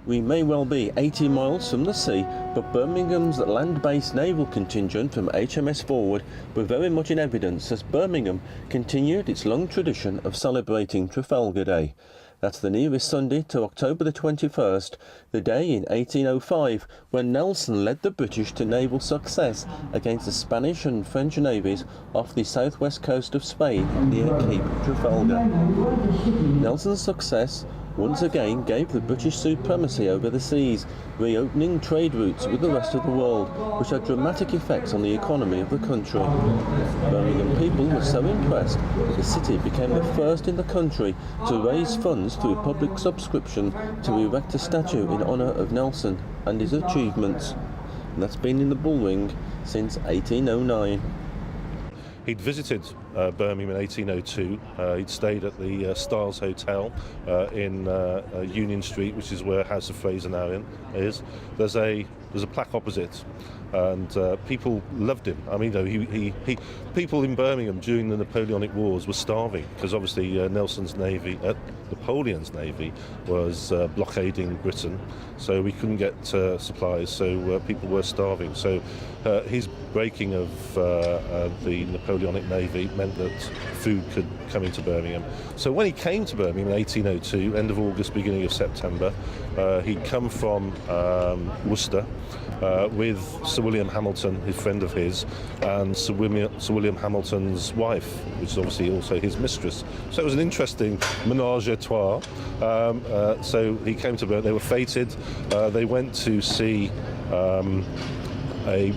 We may well be 80 miles from the sea, but Birmingham's land-based naval contingent from HMS Forward were very much in evidence as Birmingham continued its long tradition of celebrating Trafalgar Day. That's the nearest Sunday to October the 21st, the day in 1805 when Nelson led the British to naval success against the Spanish and French navies off the southwest coast of Spain near Cape Trafalgar. Nelson's success once again gave the British supremacy over the seas, reopening trade routes with the rest of the world, which had dramatic effects on the economy of the country. Birmingham people were so impressed that the city became the first in the country to raise funds through public subscription to erect a statue in honour of Nelson and his achievements. And that's been in the Bullring since 1809. He'd visited Birmingham in 1802. He'd stayed at the Styles Hotel in Union Street, which is where House of Fraser now is. There's a plaque opposite, and people loved him. I mean, people in Birmingham during the Napoleonic Wars were starving because obviously Napoleon's navy was blockading Britain, so we couldn't get supplies. So people were starving. So his breaking of the Napoleonic navy meant that food could come into Birmingham. So when he came to Birmingham in 1802, end of August, beginning of September, he'd come from Worcester with Sir William Hamilton, his friend of his, and Sir William Hamilton's wife, which is obviously also his mistress. So it was an interesting menage a trois. So he came to Birmingham. They were fated. They went to see a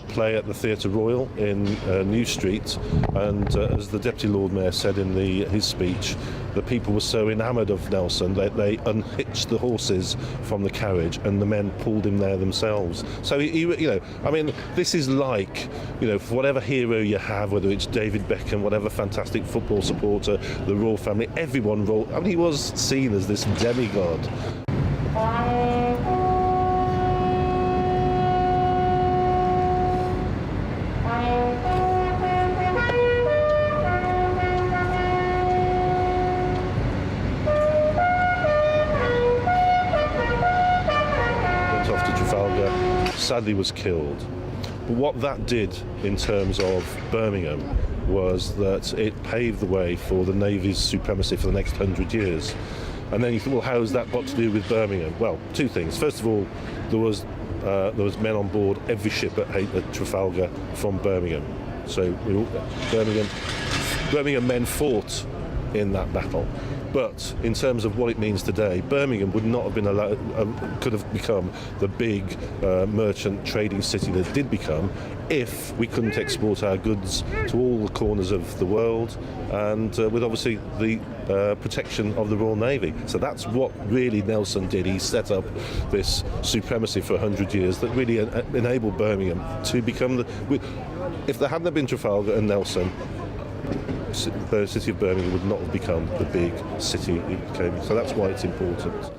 play at the Theatre Royal in New Street, and as the Deputy Lord Mayor said in his speech, the people were so enamoured of Nelson that they unhitched the horses from the carriage and the men pulled him there themselves. So this is like, for whatever hero you have, whether it's David Beckham, whatever fantastic football supporter, the royal family, everyone he was seen as this demigod. Sadly was killed. But what that did in terms of Birmingham was that it paved the way for the Navy's supremacy for the next 100 years. And then you thought, well, how has that got to do with Birmingham? Well, two things. First of all, there was men on board every ship at Trafalgar from Birmingham. So Birmingham men fought in that battle. But in terms of what it means today, Birmingham would not have been could have become the big merchant trading city that it did become if we couldn't export our goods to all the corners of the world, and with obviously the protection of the Royal Navy. So that's what really Nelson did. He set up this supremacy for 100 years that really enabled Birmingham to become if there hadn't been Trafalgar and Nelson, the city of Birmingham would not have become the big city it became. So that's why it's important.